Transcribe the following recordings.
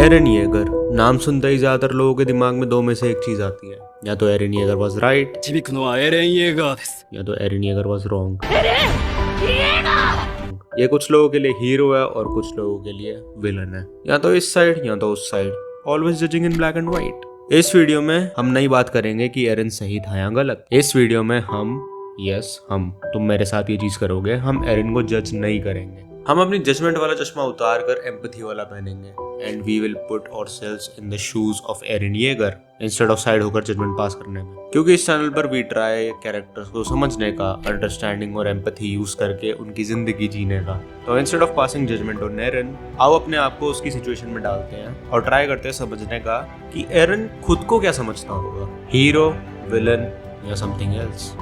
Eren Yeager नाम सुनते ही ज्यादातर लोगों के दिमाग में दो में से एक चीज आती है, या तो एरन येगर वाज राइट 導くのはエレン・イェーガーです。 या तो एरन येगर वाज रॉन्ग। ये कुछ लोगों के लिए हीरो है और कुछ लोगों के लिए विलन है, या तो इस साइड या तो उस side, always judging in black and white. इस वीडियो में हम नहीं बात करेंगे कि एरन सही था या गलत। इस वीडियो में हम तुम मेरे साथ ये चीज करोगे, हम एरन को जज नहीं करेंगे। हम अपनी जजमेंट वाला चश्मा उतार कर एम्पैथी वाला पहनेंगे and we will put ourselves in the shoes of Eren Yeager instead of side होकर जजमेंट पास करने में। क्योंकि इस चैनल पर वी ट्राई कैरेक्टर्स को समझने का, अंडरस्टैंडिंग और एम्पैथी यूज करके उनकी जिंदगी जीने का। तो instead of passing judgment on Eren, आओ अपने आप को उसकी सिचुएशन में डालते हैं और ट्राई करते हैं समझने का कि एरन खुद को क्या समझता होगा, हीरो, विलन या समथिंग एल्स।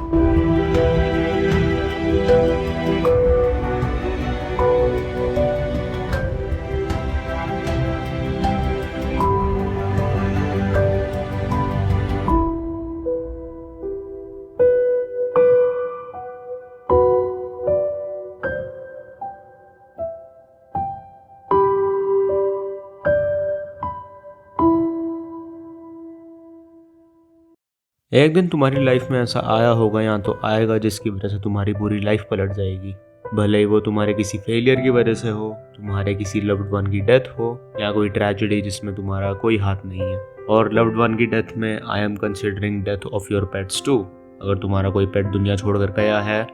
एक दिन तुम्हारी लाइफ में ऐसा आया होगा या तो आएगा जिसकी वजह से तुम्हारी पूरी लाइफ पलट जाएगी। भले ही वो तुम्हारे किसी फेलियर की वजह से हो, तुम्हारे किसी लव्ड वन की डेथ हो, या कोई ट्रेजेडी जिसमें तुम्हारा कोई हाथ नहीं है। और लव्ड वन की डेथ में I am considering death of your pets too. अगर तुम्हारा कोई पेट दुनिया छोड़कर गया है,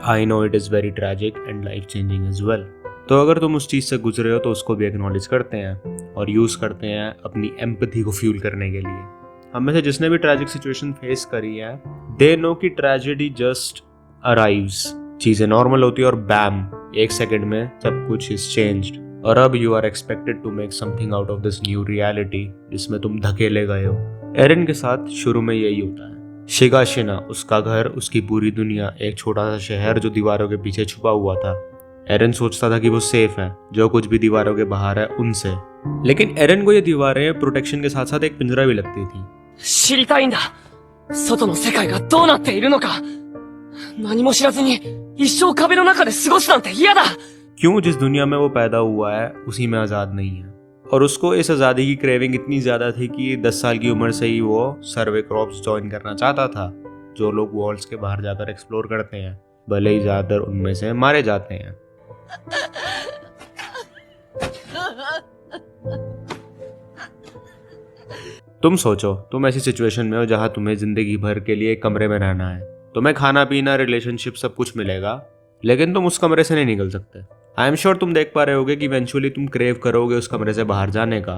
I know it is very tragic and life changing as well. तो अगर तुम उस चीज़ से गुजरे हो तो उसको भी एक्नॉलेज करते हैं और यूज़ करते हैं अपनी एम्पैथी को फ्यूल करने के लिए। हम में से जिसने भी ट्रैजिक सिचुएशन फेस करी है, दे नो कि ट्रेजेडी जस्ट अराइव्स, चीजें नॉर्मल होती है और बैम, एक सेकंड में सब कुछ इज चेंज्ड। और अब you are expected to make something out of this new reality जिसमें तुम धकेले गए हो। एरन के साथ शुरू में यही होता है। शिगाशिना, उसका घर, उसकी पूरी दुनिया, एक छोटा सा शहर जो दीवारों के पीछे छुपा हुआ था। एरन सोचता था कि वो सेफ है, जो कुछ भी दीवारों के बाहर है उनसे। लेकिन एरन को ये दीवारें प्रोटेक्शन के साथ साथ एक पिंजरा भी लगती थी। 知りたいんだ。外の世界がどうなっているのか。何も知らずに一生壁の中で過ごすなんて嫌だ。क्यों जिस दुनिया में वो पैदा हुआ है उसी में आजाद नहीं है। और उसको इस आजादी की क्रेविंग इतनी ज्यादा थी कि 10 साल की उम्र से ही वो सर्वे क्रॉप्स ज्वाइन करना चाहता था, जो लोग वॉल्स के बाहर जाकर एक्सप्लोर करते हैं, भले ही ज्यादातर उनमें से मारे जाते हैं। तुम सोचो, तुम ऐसी सिचुएशन में हो जहां तुम्हें जिंदगी भर के लिए एक कमरे में रहना है। तुम्हें खाना पीना, रिलेशनशिप सब कुछ मिलेगा, लेकिन तुम उस कमरे से नहीं निकल सकते। आई एम श्योर तुम देख पा रहे होगे कि इवेंचुअली तुम क्रेव करोगे उस कमरे से बाहर जाने का,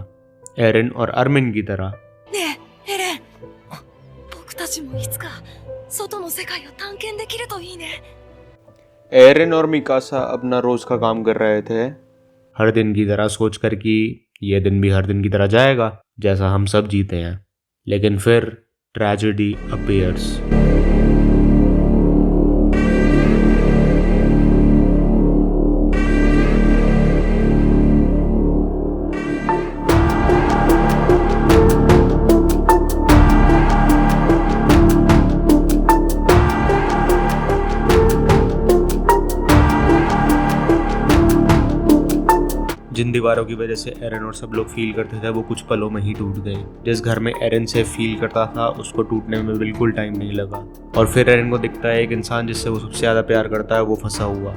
एरन और अरमिन की तरह। ねえ、エレン。僕たちもいつか外の世界を探検できるといいね。 एरन और मिकासा अपना रोज का काम कर रहे थे, हर दिन की तरह सोचकर कि ये दिन भी हर दिन की तरह जाएगा जैसा हम सब जीते हैं। लेकिन फिर ट्रेजेडी अपीयर्स। जिन दीवारों की वजह से एरन और सब लोग फील करते थे वो कुछ पलों में ही टूट गए। जिस घर में एरन से फील करता था उसको टूटने में बिल्कुल टाइम नहीं लगा। और फिर एरन को दिखता है एक इंसान जिससे वो सबसे ज़्यादा प्यार करता है वो फंसा हुआ।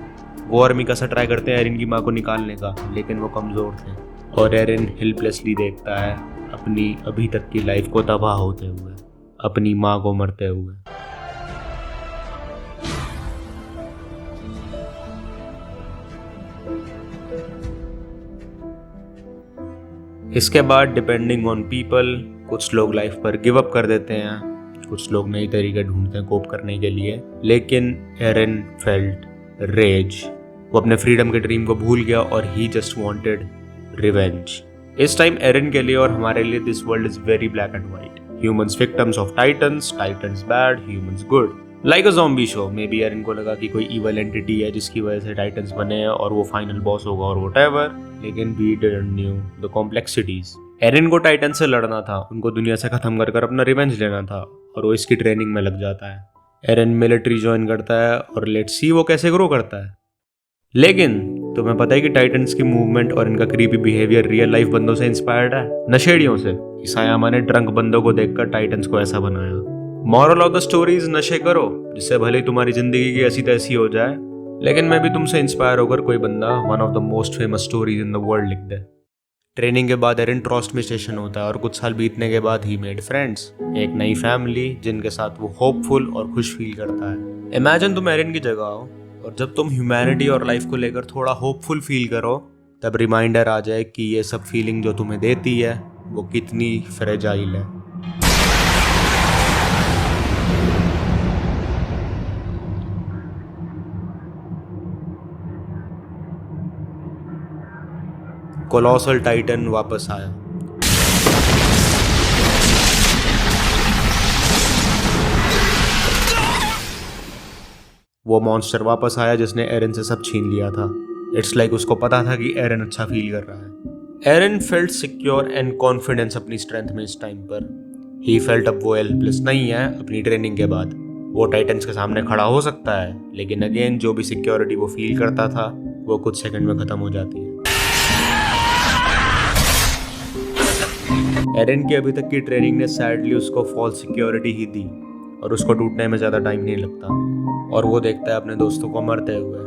वो और मिकासा ट्राई करते हैं एरन की माँ को निकालने का, लेकिन वो कमज़ोर थे। और एरन हेल्पलेसली देखता है अपनी अभी तक की लाइफ को तबाह होते हुए, अपनी माँ को मरते हुए। इसके बाद डिपेंडिंग ऑन पीपल, कुछ लोग लाइफ पर गिव अप कर देते हैं, कुछ लोग नई तरीके ढूंढते हैं कोप करने के लिए। लेकिन एरन फेल्ट रेज। वो अपने फ्रीडम के ड्रीम को भूल गया और ही जस्ट वांटेड रिवेंज। इस टाइम एरन के लिए और हमारे लिए this world is very black and white. Humans victims of titans, titans bad, humans good, like a zombie show. Maybe Eren को लगा कि कोई इवल एंटिटी है जिसकी वजह से टाइटन्स बने हैं और वो फाइनल बॉस होगा और व्हाटएवर। लेकिन we didn't knew the complexities. Eren को टाइटन से लड़ना था, उनको दुनिया से खत्म कर अपना रिवेंज लेना था, और वो इसकी ट्रेनिंग में लग जाता है। एरन मिलिट्री ज्वाइन करता है और लेट्स सी वो कैसे ग्रो करता है। लेकिन तुम्हें पता है कि टाइटन्स की मूवमेंट और इनका क्रीपी बिहेवियर रियल लाइफ बंदों से इंस्पायर्ड है, नशेड़ियों से। इसायामा ने ड्रंक बंदों को देखकर टाइटन्स को ऐसा बनाया। मॉरल ऑफ द स्टोरीज, नशे करो जिससे भले तुम्हारी जिंदगी की ऐसी तैसी हो जाए, लेकिन मैं भी तुमसे इंस्पायर होकर कोई बंदा one of the most famous stories in the world लिख दे। ट्रेनिंग के बाद एरिन ट्रस्ट में स्टेशन होता है और कुछ साल बीतने के बाद ही मेड फ्रेंड्स, एक नई फैमिली जिनके साथ वो होपफुल और खुश फील करता है। इमेजिन तुम एरिन की जगह हो और जब तुम ह्यूमैनिटी और लाइफ को लेकर थोड़ा होपफुल फील करो, तब रिमाइंडर आ जाए कि ये सब फीलिंग जो तुम्हें देती है वो कितनी फ्रेजाइल है। कोलोसल टाइटन वापस आया। वो मॉन्स्टर वापस आया जिसने एरिन से सब छीन लिया था। इट्स लाइक उसको पता था कि एरिन अच्छा फील कर रहा है। Eren felt secure and confidence अपनी स्ट्रेंथ में इस टाइम पर। ही फेल्ट अब वो हेल्पलेस नहीं है अपनी ट्रेनिंग के बाद। वो टाइटन्स के सामने खड़ा हो सकता है, लेकिन अगेन जो भी सिक्योरिटी वो फील करता था वो कुछ सेकंड में खत्म हो जाती है। एरिन की अभी तक की ट्रेनिंग ने सैडली उसको फॉल्स सिक्योरिटी ही दी और उसको टूटने में ज़्यादा टाइम नहीं लगता और वो देखता है अपने दोस्तों को मरते हुए।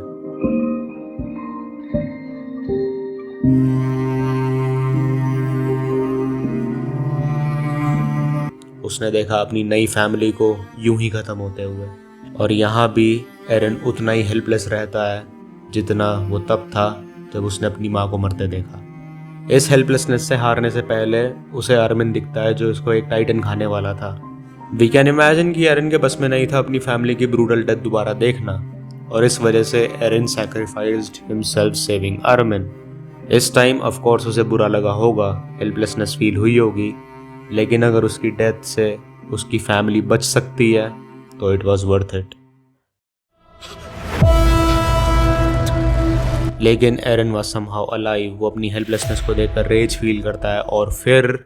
उसने देखा अपनी नई फैमिली को यूं ही खत्म होते हुए और यहाँ भी एरिन उतना ही हेल्पलेस रहता है जितना वो तब था जब उसने अपनी माँ को मरते देखा। इस हेल्पलेसनेस से हारने से पहले उसे आर्मिन दिखता है जो इसको एक टाइटन खाने वाला था। वी कैन इमेजिन कि एरिन के बस में नहीं था अपनी फैमिली की ब्रूटल डेथ दोबारा देखना और इस वजह से Eren sacrificed himself saving Armin. इस टाइम ऑफ कोर्स उसे बुरा लगा होगा, हेल्पलेसनेस फील हुई होगी, लेकिन अगर उसकी डेथ से उसकी फैमिली बच सकती है तो इट वॉज वर्थ इट। लेकिन एरिन वाज समहाउ अलाइव। वो अपनी हेल्पलेसनेस को देखकर रेज फील करता है और फिर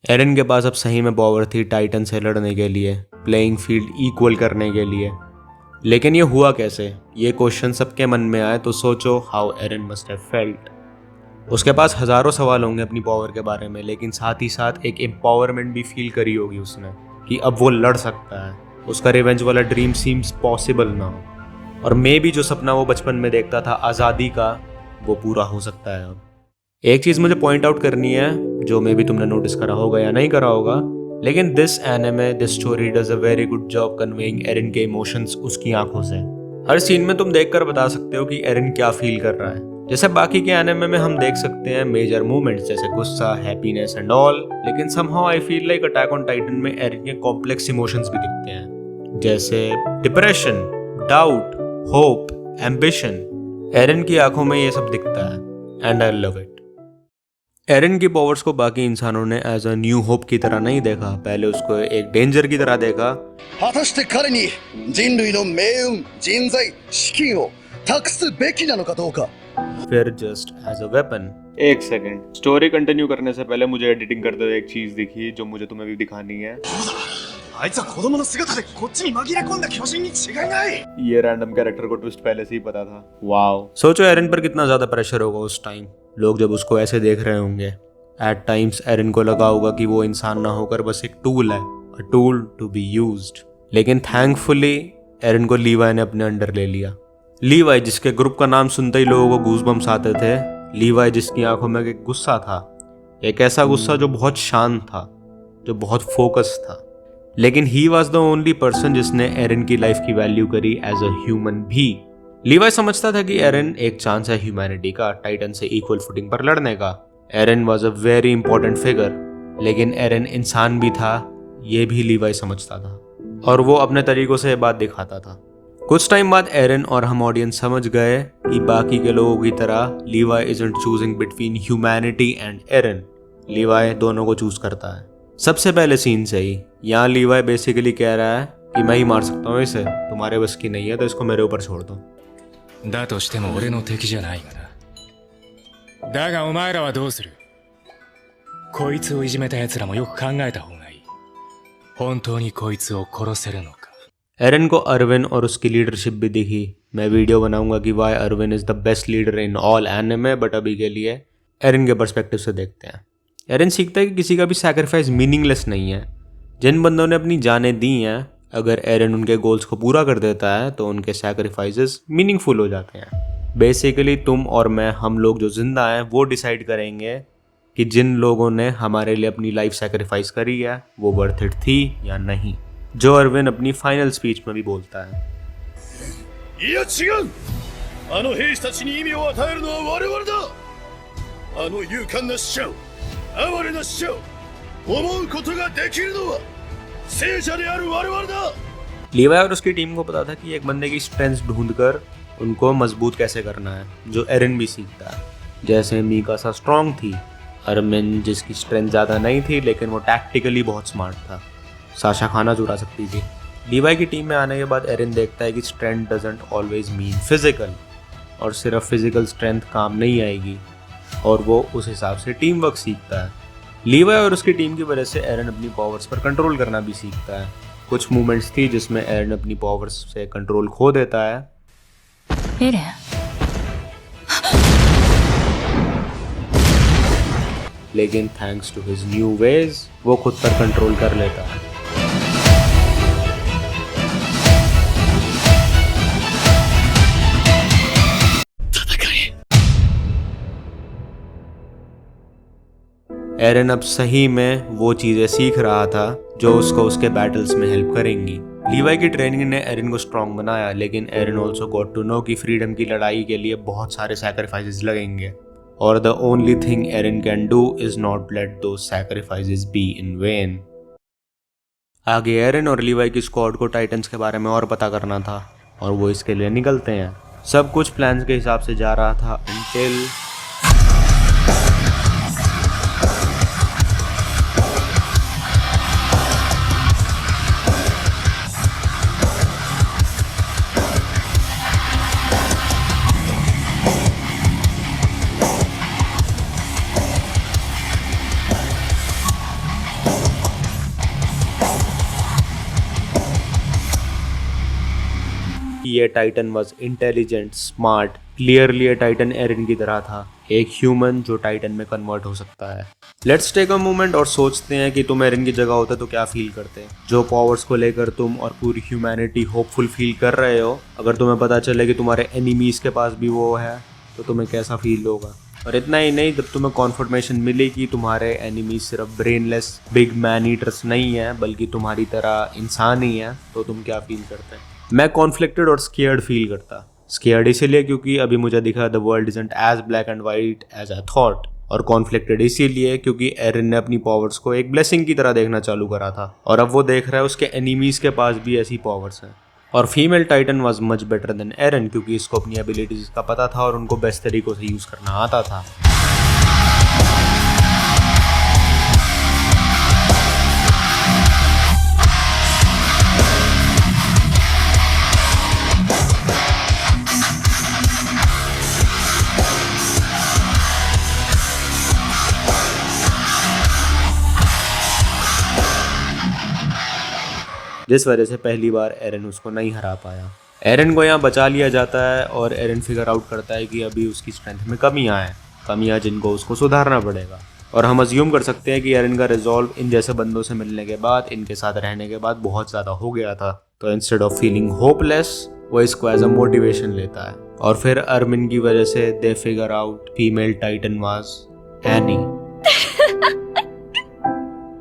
एरिन के पास अब सही में पावर थी टाइटन से लड़ने के लिए, प्लेइंग फील्ड इक्वल करने के लिए। लेकिन ये हुआ कैसे? ये क्वेश्चन सबके मन में आए तो सोचो how Eren must have felt. उसके पास हजारों सवाल होंगे अपनी पावर के बारे में, लेकिन साथ ही साथ एक एम्पावरमेंट भी फील करी होगी उसने कि अब वो लड़ सकता है। उसका रिवेंज वाला ड्रीम सीम्स पॉसिबल नाउ और मे भी जो सपना वो बचपन में देखता था आज़ादी का, वो पूरा हो सकता है अब। एक चीज़ मुझे पॉइंट आउट करनी है जो मे भी तुमने नोटिस करा होगा या नहीं करा होगा, लेकिन this anime, this story does a very good job conveying Eren के इमोशंस उसकी आंखों से। हर सीन में तुम देखकर बता सकते हो कि एरिन क्या फील कर रहा है। जैसे बाकी के एनिमे में हम देख सकते हैं मेजर मूवमेंट्स जैसे गुस्सा, हैप्पीनेस एंड ऑल, लेकिन somehow I feel like attack on Titan में एरिन के कॉम्प्लेक्स इमोशंस भी दिखते हैं, जैसे depression, doubt, hope, ambition. Eren की आंखों में ये सब दिखता है and I love it. Eren की पावर्स को बाकी इंसानों ने एज अ न्यू होप की तरह नहीं देखा, पहले उसको एक डेंजर की तरह देखा। 果たして彼に人類の命運、人材、資金を託すべきなのかどうか。 फिर जस्ट एज अ वेपन। एक सेकेंड, स्टोरी कंटिन्यू करने से पहले मुझे एडिटिंग करते हुए एक चीज दिखी जो मुझे तुम्हें भी दिखानी है। あいつは子供の姿でこっちに紛れ込んだ巨人に違いない。 ये रैंडम कैरेक्टर को ट्विस्ट पहले से ही पता था। वाओ, सोचो एरिन पर कितना ज्यादा प्रेशर होगा उस टाइम, लोग जब उसको ऐसे देख रहे होंगे। एट टाइम्स एरिन को लगा होगा कि वो इंसान ना होकर बस एक टूल है, a tool to be used. लेकिन थैंकफुली एरिन को लीवाई ने अपने अंडर ले लिया। लीवाई जिसके ग्रुप का नाम सुनते ही लोगों को गूज़बम्स आते थे, लीवाई जिसकी आंखों में एक गुस्सा था, एक ऐसा गुस्सा जो बहुत शांत था, जो बहुत फोकस था। लेकिन he was the only person जिसने एरिन की लाइफ की वैल्यू करी एज अ ह्यूमन भी। लीवाई समझता था कि एरिन एक चांस है ह्यूमैनिटी का टाइटन से इक्वल फुटिंग पर लड़ने का। Eren was a very important figure लेकिन एरन इंसान भी था, ये भी लीवाई समझता था और वो अपने तरीकों से ये बात दिखाता था। कुछ टाइम बाद एरन और हम ऑडियंस समझ गए कि बाकी के लोगों की तरह Levi isn't choosing between humanity and Eren. Levi दोनों को चूज करता है। सबसे पहले सीन से ही यहाँ लीवाई बेसिकली कह रहा है कि मैं ही मार सकता हूँ इसे, तुम्हारे बस की नहीं है तो इसको मेरे ऊपर छोड़ दो। だとしても俺の敵じゃないがな。だがお前らはどうする？こいつをいじめた奴らもよく考えた方がいい。本当にこいつを殺せるのか。एरन को अरविन और उसकी लीडरशिप भी दिखी। मैं वीडियो बनाऊंगा कि why Armin is the best leader in all anime, but अभी के लिए एरन के पर्सपेक्टिव से देखते हैं। एरन सीखता है कि किसी का भी सैक्रिफाइस मीनिंगलेस नहीं है। जिन बंदों ने अपनी जानें दी हैं, अगर एरन उनके गोल्स को पूरा कर देता है तो उनके सैक्रिफाइसेस मीनिंगफुल हो जाते हैं। बेसिकली तुम और मैं, हम लोग जो जिंदा हैं वो डिसाइड करेंगे कि जिन लोगों ने हमारे लिए अपनी लाइफ सैक्रिफाइस करी है वो वर्थ इट थी या नहीं, जो अरविन अपनी फाइनल स्पीच में भी बोलता है। いや違う、あの兵士たちに意味を与えるのは我々だ。あの勇敢な死者を、哀れな死者を思うことができるのは聖者である我々だ。लीवाई और उसकी टीम को पता था कि एक बंदे की स्ट्रेंथ ढूंढकर उनको मजबूत कैसे करना है, जो एरन भी सीखता है। जैसे मीकासा स्ट्रांग थी, अरमिन जिसकी स्ट्रेंथ ज़्यादा नहीं थी लेकिन वो टैक्टिकली बहुत स्मार्ट था, साशा खाना चुरा सकती थी। लीवाई की टीम में आने के बाद एरन देखता है कि strength doesn't always mean physical, और सिर्फ फिजिकल स्ट्रेंथ काम नहीं आएगी, और वो उस हिसाब से टीम वर्क सीखता है। लीवाई और उसकी टीम की वजह से एरन अपनी पावर्स पर कंट्रोल करना भी सीखता है। कुछ मूवमेंट्स थी जिसमें एरन अपनी पावर्स से कंट्रोल खो देता है, エレン लेकिन thanks to his new ways वो खुद पर कंट्रोल कर लेता है। एरन अब सही में वो चीजें सीख रहा था जो उसको उसके बैटल्स में हेल्प करेंगी। लीवाई की ट्रेनिंग ने एरन को स्ट्रांग बनाया, लेकिन Eren also got to know कि फ्रीडम की लड़ाई के लिए बहुत सारे सैक्रिफाइसेस लगेंगे, और the only thing Eren can do is not let those sacrifices be in vain. आगे एरन और लीवाई की स्क्वाड को टाइटन्स के बारे में और पता करना था, और वो इसके लिए निकलते हैं। सब कुछ प्लान्स के हिसाब से जा रहा था until ये Titan was intelligent, smart, clearly ये टाइटन एरन की तरह था, एक ह्यूमन जो टाइटन में कन्वर्ट हो सकता है। लेट्स टेक अ मोमेंट और सोचते हैं कि तुम एरन की जगह होते तो क्या फील करते। जो पावर्स को लेकर तुम और पूरी ह्यूमैनिटी होपफुल फील कर रहे हो, अगर तुम्हें पता चले कि तुम्हारे एनिमीज के पास भी वो है तो तुम्हें कैसा फील होगा। और इतना ही नहीं, जब तुम्हें कॉन्फर्मेशन मिले कि तुम्हारे एनिमीज सिर्फ ब्रेनलेस बिग मैन ईटर्स नहीं है बल्कि तुम्हारी तरह इंसान ही है, तो तुम क्या फील करते हैं। मैं कॉन्फ्लिक्टेड और स्केयर्ड फील करता। स्केयर्ड इसीलिए क्योंकि अभी मुझे दिखा the world isn't as black and white as I thought, और कॉन्फ्लिक्टेड इसीलिए क्योंकि एरन ने अपनी पावर्स को एक ब्लेसिंग की तरह देखना चालू करा था, और अब वो देख रहा है उसके एनिमीज के पास भी ऐसी पावर्स हैं। और female titan was much better than Eren, क्योंकि इसको अपनी एबिलिटीज का पता था और उनको बेस्ट तरीकों से यूज करना आता था। जिस वजह से पहली बार एरन उसको नहीं हरा पाया। एरन को यहाँ बचा लिया जाता है और एरन फिगर आउट करता है कि अभी उसकी स्ट्रेंथ में कमियाँ हैं, कमियाँ जिनको उसको सुधारना पड़ेगा। और हम अज्यूम कर सकते हैं कि एरन का रिजॉल्व इन जैसे बंदों से मिलने के बाद, इनके साथ रहने के बाद बहुत ज़्यादा हो गया था। तो इंस्टेड ऑफ फीलिंग होपलेस वो इसको एज अ मोटिवेशन लेता है। और फिर अरमिन की वजह से they figure out female titan was Annie.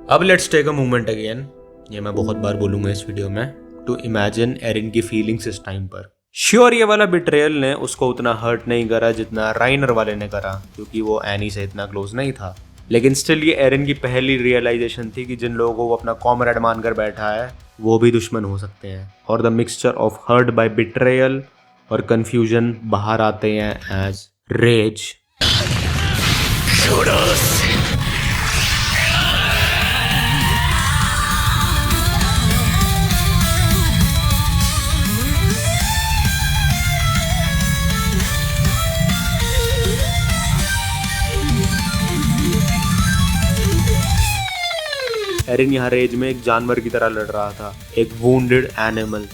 अब let's take a moment again, ये मैं बहुत बार बोलूंगा इस वीडियो में, टू इमेजिन एरन की फीलिंग्स इस टाइम पर। श्योर ये वाला बिट्रेयल ने उसको उतना हर्ट नहीं करा जितना राइनर वाले ने करा, क्योंकि वो एनी से इतना क्लोज नहीं था। लेकिन स्टिल ये एरन की पहली रियलाइजेशन थी कि जिन लोगों को वो अपना कॉमरेड मानकर बैठा है वो भी दुश्मन हो सकते हैं, और the mixture of hurt by betrayal और कंफ्यूजन बाहर आते हैं एज रेज। एरिन यहाँ रेज में एक जानवर की तरह लड़ रहा था, एक वुंडेड एनिमल।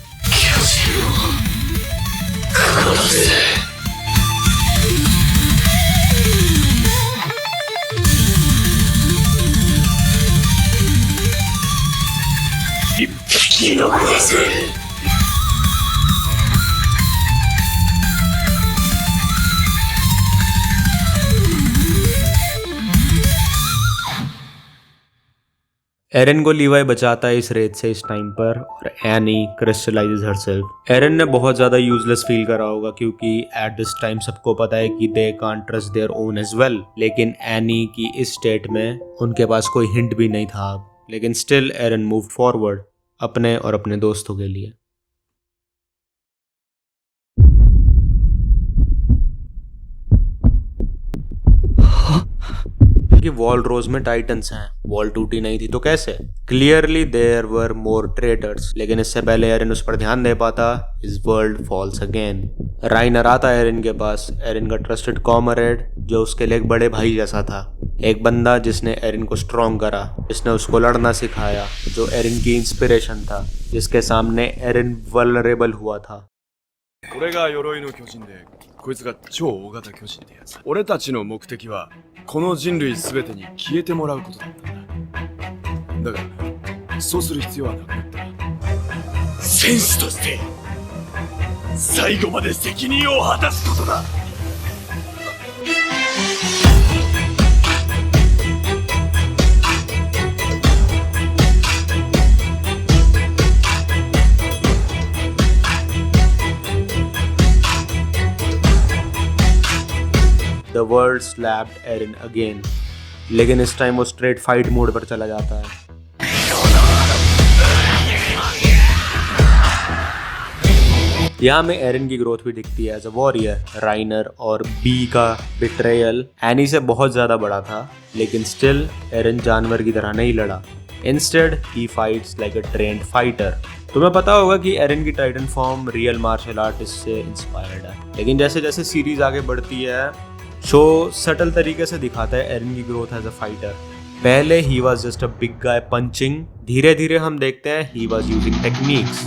एरन को लीवाई बचाता है इस रेत से इस टाइम पर, और एनी क्रिस्टलाइजेस हरसेल्फ। एरन ने बहुत ज़्यादा यूजलेस फील करा होगा क्योंकि एट दिस टाइम सबको पता है कि they can't trust their own as well, लेकिन एनी की इस स्टेट में उनके पास कोई हिंट भी नहीं था अब। लेकिन स्टिल एरन मूव फॉरवर्ड अपने और अपने दोस्तों के लिए। कि वॉल रोज में टाइटन्स हैं, वॉल टूटी नहीं थी तो कैसे? Clearly there were more traitors, लेकिन इससे पहले एरन उस पर ध्यान दे पाता, his world falls again. Reiner आता है एरन के पास, एरन का ट्रस्टेड कॉमरेड जो उसके लिए एक बड़े भाई जैसा था, एक बंदा जिसने एरन को स्ट्रॉन्ग करा, जिसने उसको लड़ना सिखाया, जो एरन की इंस्पिरेशन था, जिसके सामने एरन वल्नरेबल हुआ था। これが鎧の巨人で、こいつが超大型巨人ってやつ。俺たちの目的はこの人類すべてに消えてもらうことだったんだ。だがそうする必要はなくなった。戦士として最後まで責任を果たすことだ。The world slapped Eren again, लेकिन इस टाइम वो स्ट्रेट फाइट मोड पर चला जाता है। यहाँ में एरन की ग्रोथ भी दिखती है एज अ वॉरियर। राइनर और बी का बिट्रेयल एनी से बहुत ज्यादा बड़ा था, लेकिन स्टिल एरन जानवर की तरह नहीं लड़ा। Instead he fights like a trained fighter. तुम्हें पता होगा कि एरन की Titan form real martial artist से इंस्पायर्ड है, लेकिन जैसे जैसे सीरीज आगे बढ़ती है शो सटल तरीके से दिखाता है एरन की ग्रोथ एज अ फाइटर। पहले he was just a big guy punching, धीरे धीरे हम देखते हैं ही वॉज यूजिंग टेक्निक्स।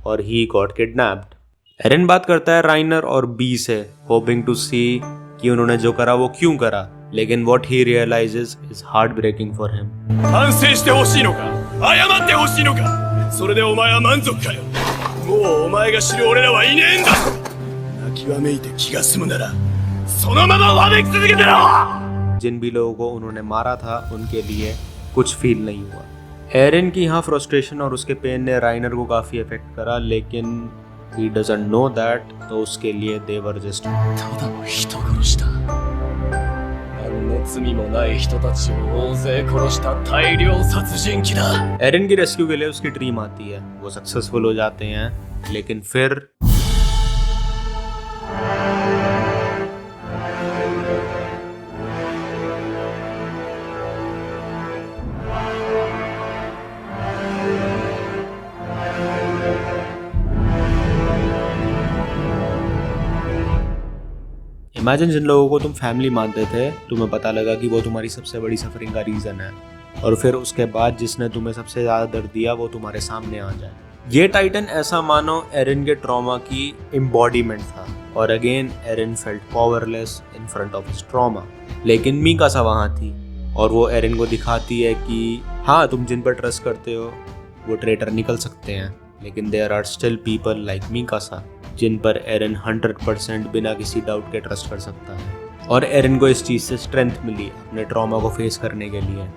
और ही गॉट किडनैप्ड। एरन बात करता है राइनर और बी से, होपिंग टू सी कि उन्होंने जो करा वो क्यों करा, लेकिन what he realises is heartbreaking for him. 反省してほしいのか、謝ってほしいのか、それでお前は満足かよ。もうお前が知る俺らはいねえんだ。泣きわめいて気が済むならそのままわめき続けてろ。 जिन भी लोगों को उन्होंने मारा था उनके लिए कुछ फील नहीं हुआ। एरन की यहाँ फ्रस्ट्रेशन और उसके पेन ने राइनर को काफी इफेक्ट करा, लेकिन he doesn't know that, तो उसके लिए they were just ただの人殺しだ。何の罪もない人たちを大勢殺した大量殺人鬼だ。एरन की रेस्क्यू के लिए उसकी ड्रीम आती है, वो सक्सेसफुल हो जाते हैं, लेकिन फिर इमेजिन जिन लोगों को तुम फैमिली मानते थे, तुम्हें पता लगा कि वो तुम्हारी सबसे बड़ी सफरिंग का रीजन है। और फिर उसके बाद जिसने तुम्हें सबसे ज़्यादा दर्द दिया वो तुम्हारे सामने आ जाए। ये टाइटन ऐसा मानो एरिन के ट्रॉमा की एम्बॉडीमेंट था और again Eren felt powerless in front of his trauma. लेकिन मीकासा वहाँ थी और वो एरिन को दिखाती है कि हाँ, तुम जिन पर ट्रस्ट करते हो वो ट्रेटर निकल सकते हैं, लेकिन there are still people like Mikasa जिन पर एरिन 100% बिना किसी डाउट के ट्रस्ट कर सकता है। और एरिन को इस चीज़ से स्ट्रेंथ मिली अपने ट्रॉमा को फेस करने के लिए।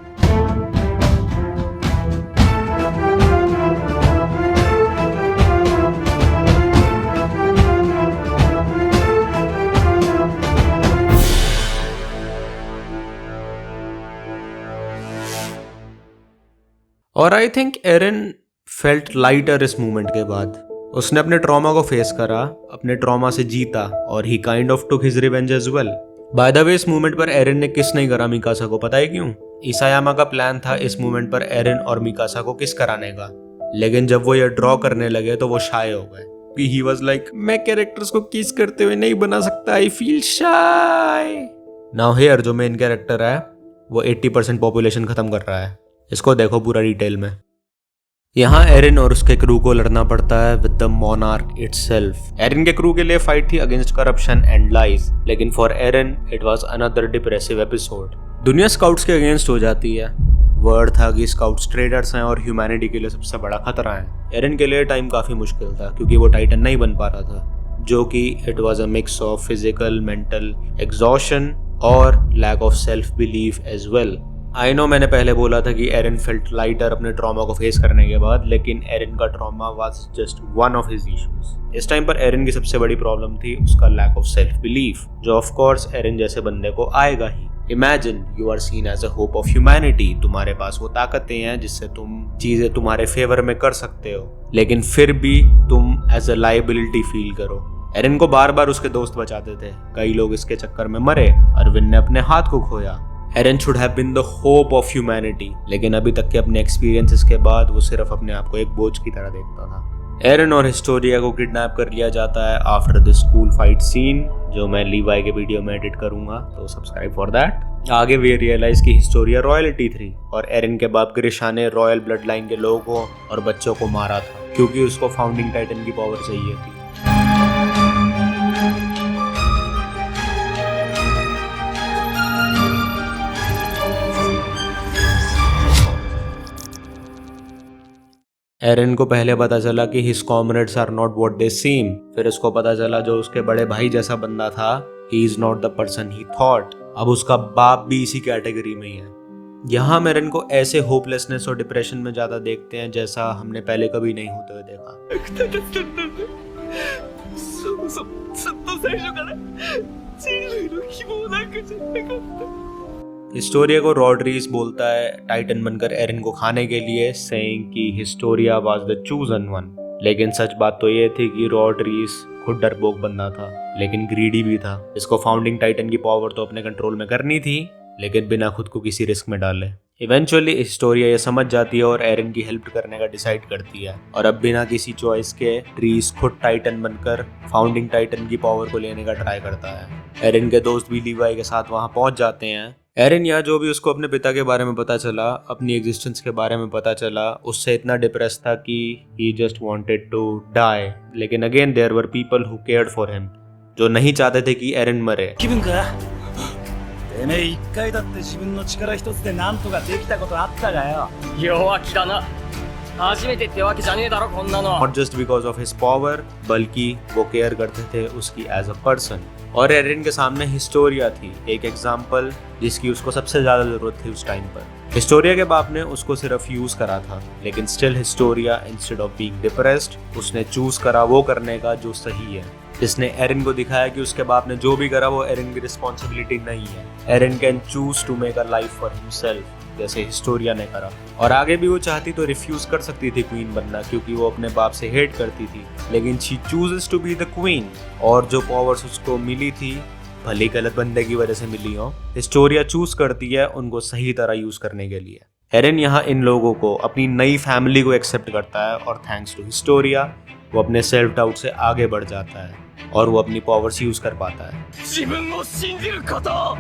और I think Eren felt lighter इस मूवमेंट के बाद। उसने अपने ट्रॉमा को फेस करा, अपने ट्रॉमा से जीता और he kind of took his revenge as well. By the way इस मूवमेंट पर एरिन ने किस नहीं करा मीकासा को, पता है क्यों? इसायामा का प्लान था इस मूवमेंट पर एरिन और मीकासा को किस कराने का, लेकिन जब वो ये ड्रॉ करने लगे तो वो शाय हो गए। ही वाज लाइक, मैं कैरेक्टर्स को किस करते हुए नहीं बना सकता, I feel shy. Now here जो मेन कैरेक्टर है वो 80% पॉपुलेशन खत्म कर रहा है। इसको देखो पूरा डिटेल में। यहाँ एरिन और उसके क्रू को लड़ना पड़ता है with the monarch itself. Eren के क्रू के लिए फाइट थी अगेंस्ट करप्शन एंड लाइज, लेकिन for Eren it was another depressive episode. दुनिया स्काउट्स के अगेंस्ट हो जाती है। वर्ड था कि स्काउट्स ट्रेडर्स हैं और ह्यूमैनिटी के लिए सबसे बड़ा खतरा है। एरिन के लिए टाइम काफी मुश्किल था क्योंकि वो टाइटन नहीं बन पा रहा था, जो कि it was a mix of physical, mental exhaustion और lack of self belief as well. I know मैंने पहले बोला था कि एरिन फेल्ट लाइटर अपने ट्रॉमा को फेस करने के बाद, लेकिन एरिन का trauma was just one of his issues. इस टाइम पर एरिन की सबसे बड़ी प्रॉब्लम थी उसका लैक ऑफ सेल्फ बिलीफ, जो ऑफ कोर्स एरिन जैसे बंदे को आएगा ही। Imagine you are seen as a hope of humanity, तुम्हारे पास वो ताकतें हैं जिससे तुम चीजें तुम्हारे फेवर में कर सकते हो, लेकिन फिर भी तुम एज अ लायबिलिटी फील करो। एरिन को बार बार उसके दोस्त बचाते थे, कई लोग इसके चक्कर में मरे, अरविंद ने अपने हाथ को खोया। Eren should have been the hope of humanity, लेकिन अभी तक के अपने एक्सपीरियंसेस के बाद वो सिर्फ अपने आप को एक बोझ की तरह देखता था। एरिन और हिस्टोरिया को किडनैप कर लिया जाता है after the school fight scene, जो मैं लीवाई के वीडियो में एडिट करूंगा, तो सब्सक्राइब फॉर दैट। आगे वे रियलाइज की हिस्टोरिया रॉयल्टी थी और एरिन के बाप ग्रिशा ने रॉयल ब्लड लाइन के लोगों और बच्चों को मारा था क्योंकि उसको फाउंडिंग टाइटन की पावर चाहिए थी। एरिन को पहले पता चला कि his comrades are not what they seem. फिर उसको पता चला जो उसके बड़े भाई जैसा बंदा था, he is not the person he thought. अब उसका बाप भी इसी कैटेगरी में ही है। यहाँ हम एरिन को ऐसे होपलेसनेस और डिप्रेशन में ज्यादा देखते हैं जैसा हमने पहले कभी नहीं होते हुए देखा। हिस्टोरिया को रॉड्रीज बोलता है टाइटन बनकर एरिन को खाने के लिए, सेइंग कि Historia was the chosen one. लेकिन सच बात तो ये थी कि रॉड्रीज खुद डरपोक बंदा था, लेकिन ग्रीडी भी था। इसको फाउंडिंग टाइटन की पावर तो अपने कंट्रोल में करनी थी, लेकिन बिना खुद को किसी रिस्क में डाले। इवेंचुअली हिस्टोरिया ये समझ जाती है और एरिन की हेल्प करने का डिसाइड करती है, और अब बिना किसी चॉइस के ट्रीज खुद टाइटन बनकर फाउंडिंग टाइटन की पावर को लेने का ट्राई करता है। एरिन के दोस्त भी लीवाई के साथ वहां पहुंच जाते हैं। एरिन यहाँ जो भी उसको अपने पिता के बारे में पता चला, अपनी एग्जिस्टेंस के बारे में पता चला, उससे इतना डिप्रेस था कि he just wanted to die. लेकिन again there were people who cared for him, जो नहीं चाहते थे कि एरिन मरे। てめえ一回だって自分の力一つでなんとかできたことあったがよ。弱気だな。初めてってわけじゃねえだろこんなの。 Not just because of his power, बल्कि वो केयर करते थे उसकी एज अ पर्सन। और एरिन के सामने हिस्टोरिया थी, एक एग्जाम्पल जिसकी उसको सबसे ज्यादा जरूरत थी उस टाइम पर। हिस्टोरिया के बाप ने उसको सिर्फ यूज करा था, लेकिन still Historia instead of being depressed, उसने चूज करा वो करने का जो सही है। जिसने एरिन को दिखाया कि उसके बाप ने जो भी करा वो एरिन की रिस्पॉन्सिबिलिटी नहीं है। Eren can choose to make a life for himself, जैसे हिस्टोरिया ने करा। और आगे भी वो चाहती तो रिफ्यूज कर सकती थी क्वीन बनना, क्योंकि वो अपने बाप से हेट करती थी, लेकिन she chooses to be the queen. और जो पावर्स उसको मिली थी, भले गलत बंदे की वजह से मिली हो, हिस्टोरिया चूज करती है उनको सही तरह यूज करने के लिए। एरिन यहाँ इन लोगों को, अपनी नई फैमिली को एक्सेप्ट करता है, और थैंक्स टू हिस्टोरिया वो अपने सेल्फ डाउट से आगे बढ़ जाता है और वो अपनी पावर्स यूज कर पाता है। 自分を信じること。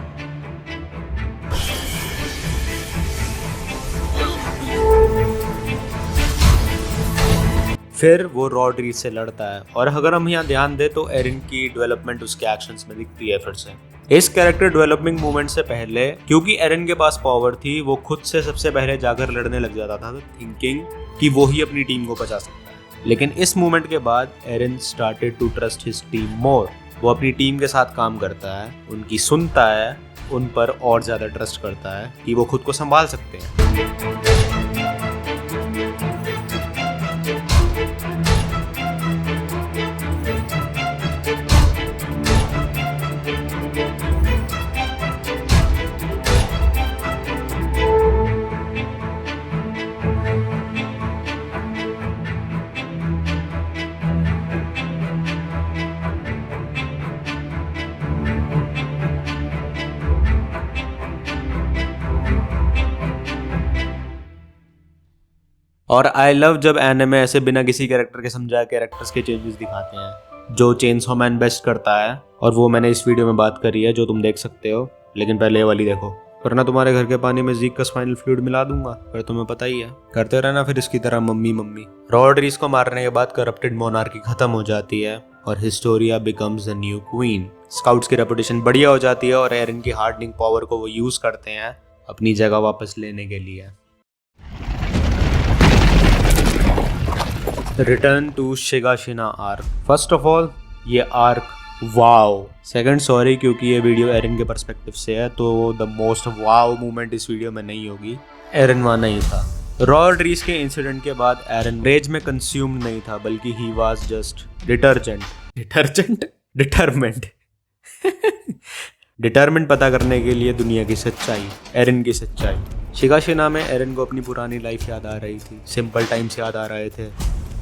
फिर वो रॉड्रीज से लड़ता है और अगर हम यहाँ ध्यान दें तो एरिन की डेवलपमेंट उसके एक्शंस में दिखती है फिर से। इस कैरेक्टर डेवलपिंग मूवमेंट से पहले क्योंकि एरिन के पास पावर थी वो खुद से सबसे पहले जाकर लड़ने लग जाता था थिंकिंग कि वो ही अपनी टीम को बचा सकता है। लेकिन इस मूवमेंट के बाद Eren started to trust his team more. वो अपनी टीम के साथ काम करता है, उनकी सुनता है, उन पर और ज्यादा ट्रस्ट करता है कि वो खुद को संभाल सकते हैं। और आई लव जब एनिमे ऐसे बिना किसी कैरेक्टर के समझाए कैरेक्टर्स के चेंजेस दिखाते हैं। जो चेनसॉ मैन बेस्ट करता है और वो मैंने इस वीडियो में बात करी है जो तुम देख सकते हो, लेकिन पहले ये वाली देखो। वरना तुम्हारे घर के पानी में ज़ीक का स्पाइनल फ्लूइड मिला दूंगा, फिर तुम्हें पता ही है। करते रहना फिर इसकी तरह मम्मी मम्मी। रॉड्रीज को मारने के बाद करप्टेड मोनार्की खत्म हो जाती है और Historia becomes the new queen. Scouts की रेपुटेशन बढ़िया हो जाती है और एरिन की हार्डनिंग पावर को वो यूज करते हैं अपनी जगह वापस लेने के लिए। Return to Shiganshina arc. First of all ये आर्क वाओ। सेकंड सॉरी क्योंकि ये वीडियो एरिन के पर्सपेक्टिव से है तो द मोस्ट वाओ मोमेंट इस वीडियो में नहीं होगी। एरिन वहाँ नहीं था। रॉड्रीज के इंसिडेंट के बाद एरिन रेज में कंज्यूम्ड नहीं था बल्कि ही वाज जस्ट डिटरमेंट पता करने के लिए दुनिया की सच्चाई, एरिन की सच्चाई। शिगाशिना में एरिन को अपनी पुरानी लाइफ याद आ रही थी, सिंपल टाइम्स याद आ रहे थे,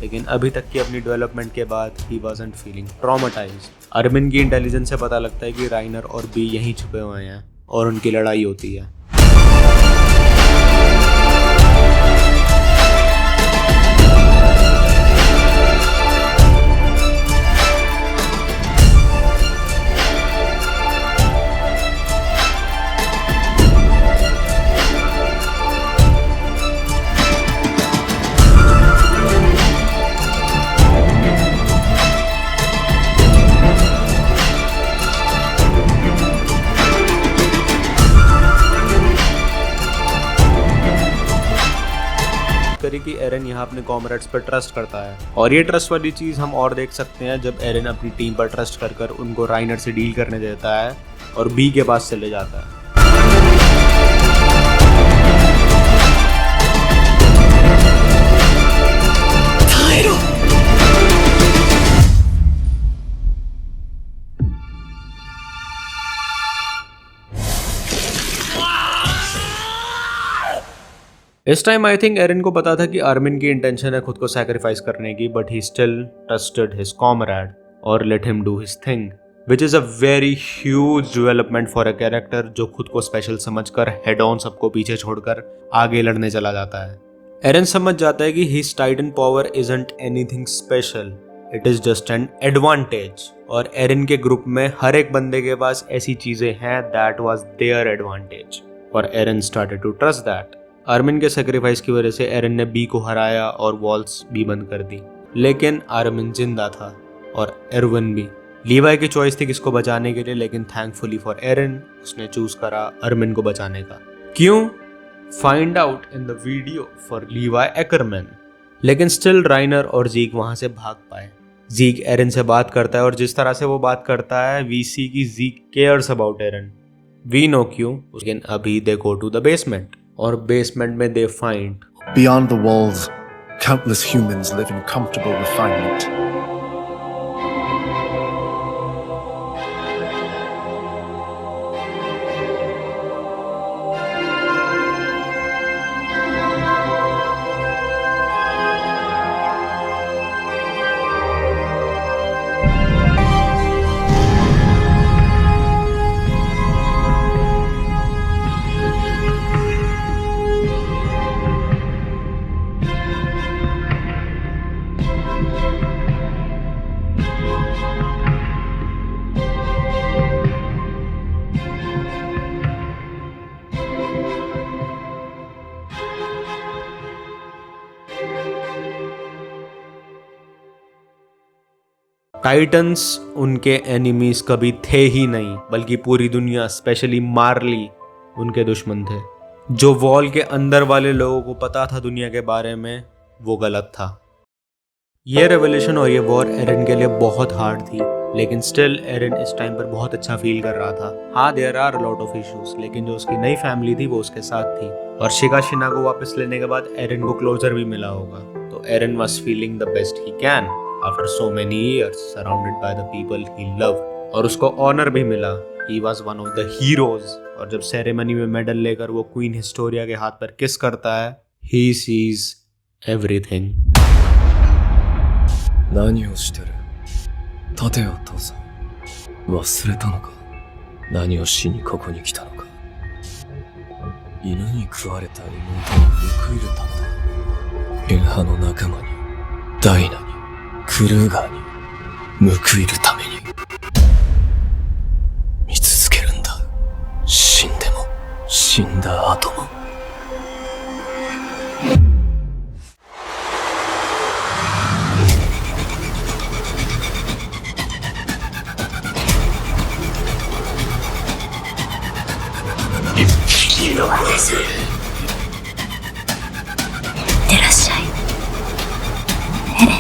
लेकिन अभी तक की अपनी डेवलपमेंट के बाद ही वाज़न्ट फीलिंग ट्रॉमेटाइज्ड। आर्मिन की इंटेलिजेंस से पता लगता है कि राइनर और बी यहीं छुपे हुए हैं और उनकी लड़ाई होती है। कि एरिन यहाँ अपने कॉमरेड्स पर ट्रस्ट करता है और ये ट्रस्ट वाली चीज हम और देख सकते हैं जब एरिन अपनी टीम पर ट्रस्ट कर उनको राइनर से डील करने देता है और बी के पास चले जाता है। इस टाइम आई थिंक एरिन को पता था कि आर्मिन की इंटेंशन है खुद को सैक्रिफाइस करने की, but he still trusted his comrade और let him do his thing, which is a very huge development for a character जो खुद को स्पेशल समझकर हेड ऑन सबको पीछे छोड़कर आगे लड़ने चला जाता है। एरिन समझ जाता है कि his titan power isn't anything special, it is just an advantage. और एरिन के ग्रुप में हर एक बंदे के पास ऐसी चीजें हैं दैट वाज देयर एडवांटेज और Eren started to trust that. Armin के सेक्रीफाइस की वजह से एरिन ने बी को हराया और वॉल्स भी बंद कर दी, लेकिन आर्मिन जिंदा था और एरविन भी। लीवाई की चॉइस थी किसको बचाने के लिए, लेकिन थैंकफुली फॉर एरिन उसने चूज करा आर्मिन को बचाने का। क्यों? Find out in the video for Levi Ackerman. लेकिन स्टिल राइनर और जीक वहां से भाग पाए। जीक एरिन से बात करता है और जिस तरह से वो बात करता है वी सी की Zeke cares about Eren. We know क्यों, लेकिन अभी they go to the basement और बेसमेंट में they find Beyond the walls, countless humans live in comfortable refinement. Titans उनके एनिमीज कभी थे ही नहीं, बल्कि पूरी दुनिया स्पेशली मार्ली उनके दुश्मन थे। जो वॉल के अंदर वाले लोगों को पता था दुनिया के बारे में, वो गलत था। ये रेवोल्यूशन और ये वॉर एरन के लिए बहुत हार्ड थी, लेकिन स्टिल एरन इस टाइम पर बहुत अच्छा फील कर रहा था। हाँ, there are lot of issues, लेकिन जो उसकी नई फैमिली थी वो उसके साथ थी, और शिगाशिना को वापस लेने के बाद एरन को क्लोजर भी मिला होगा। तो Eren was feeling the best he can after so many years surrounded by the people he loved, और उसको ऑनर भी मिला। He was one of the heroes. और जब सेरेमनी में मेडल लेकर वो क्वीन हिस्टोरिया के हाथ पर किस करता है, ही सीज एवरीथिंग। 何をしてる？立てよ父さん。忘れたのか？何をしにここに来たのか？犬に食われた妹に報いるためだ。エンハの仲間に、ダイナに、クルーガーに報いるために。見続けるんだ。死んでも、死んだ後も。いってらっしゃいエレン。